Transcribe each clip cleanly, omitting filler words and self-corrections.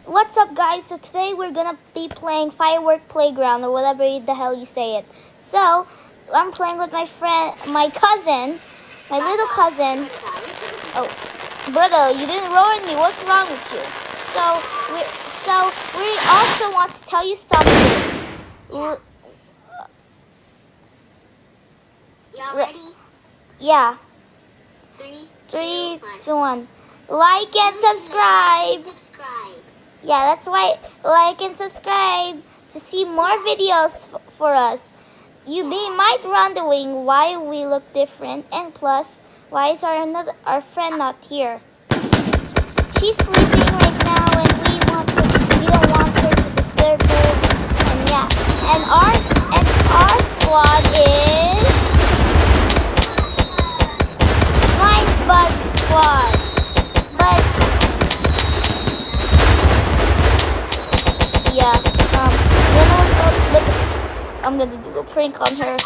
What's up, guys? So today we're gonna be playing Firework Playground or whatever the hell you say it. So I'm playing with my friend, my cousin, my little cousin. Oh, brother, you didn't ruin me. What's wrong with you? So we also want to tell you something. Y'all ready? Yeah. Three, 2, 1. Like and subscribe. Yeah, that's right. Like and subscribe to see more videos for us. You might wondering why we look different, and plus, why is our friend not here? She's sleeping right now, and we don't want her to disturb her. And yeah, and our squad is Blind Bud Squad. But yeah, I'm gonna do a prank on her.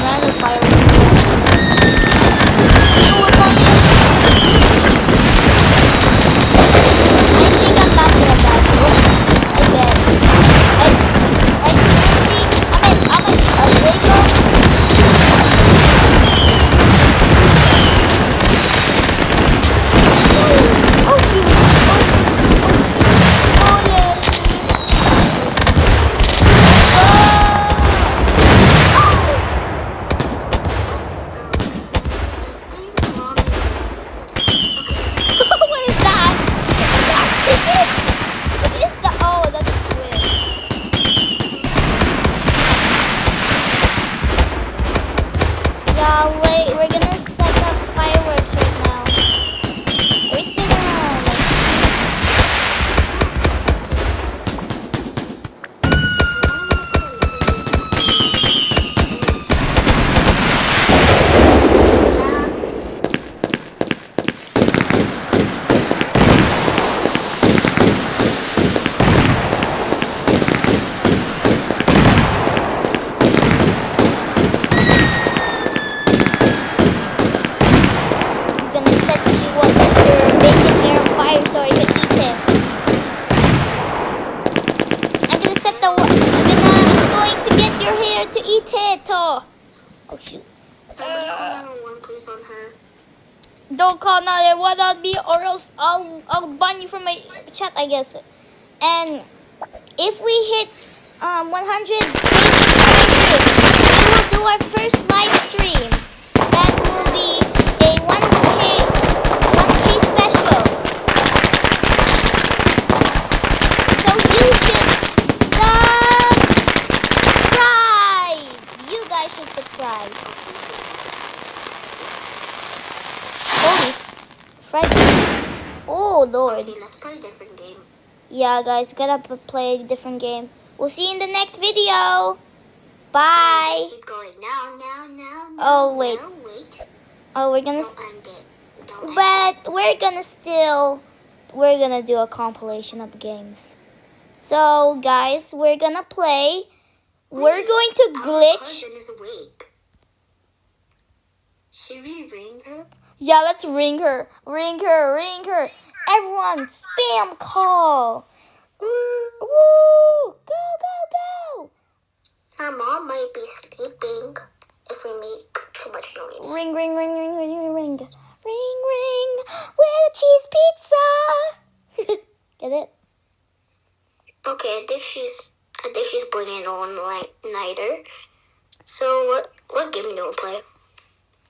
Random fire. We're gonna set up fireworks right now. Are we sitting around? To eat it. Oh shoot. Somebody call 911 please on her. Don't call 911 on me, or else I'll ban you from my chat, I guess. And if we hit 100 subscribers, we will do our first live stream. That will be a 1K special. So you should subscribe. Holy Freddy's. Oh Lord. Okay, let's play a different game. Yeah, guys, we gotta play a different game. We'll see you in the next video. Bye. Keep going. Now. Oh wait. No, wait. Oh, we're gonna. Don't end it. But we're gonna do a compilation of games. So, guys, we're gonna play. We're going to glitch. Our cousin is awake. Should we ring her? Yeah, let's ring her. Ring her. Everyone, spam call. Woo! Go. Our mom might be sleeping if we make too much noise. Ring. Ring. Where the cheese pizza? Get it? Okay, I think she's bringing on nighter. So what game do you want to play?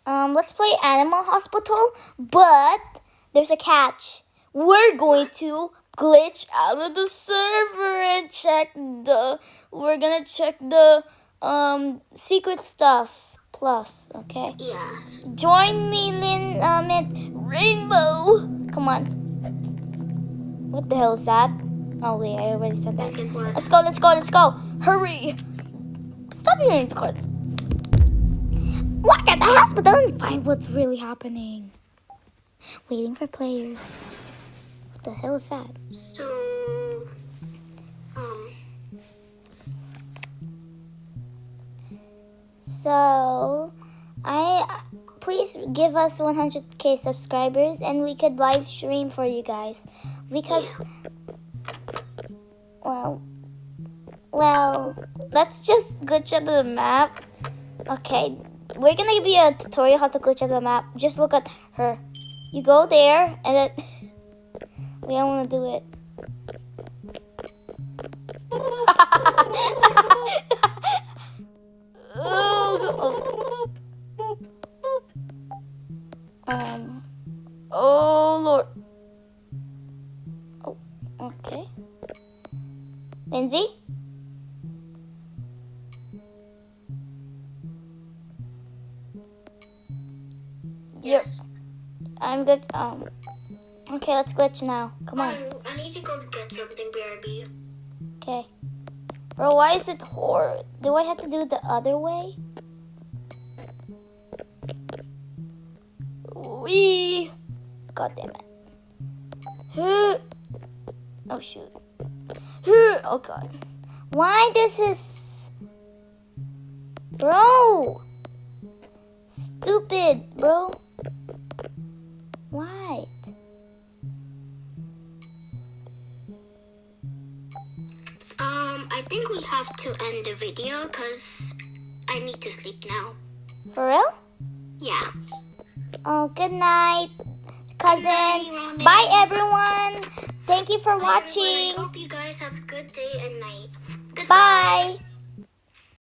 Let's play Animal Hospital, but there's a catch. We're going to glitch out of the server and we're gonna check the secret stuff plus, okay? Yeah. Join me at Rainbow. Come on. What the hell is that? Oh wait, I already said that. Let's go. Hurry. Stop hearing the card. What at the hospital and find what's really happening. Waiting for players. What the hell is that? So, please give us 100k subscribers and we could live stream for you guys. Because, well, let's just glitch out the map. Okay, we're gonna give you a tutorial how to glitch out the map. Just look at her. You go there and then we don't want to do it. Oh Lord. Oh, okay. Lindsay? Yes. I'm good. Okay, let's glitch now. Come on. I need to go get something, BRB. Okay. Bro, why is it hard? Do I have to do it the other way? Wee! God damn it. Oh shoot. Oh god. Why this is... Bro! Stupid, bro. Why? I think we have to end the video because I need to sleep now. For real? Yeah. Oh, good night, cousin. Good night, Bye, everyone. Thank you for Bye, watching. everyone. I hope you guys have a good day and night. Goodbye. Bye.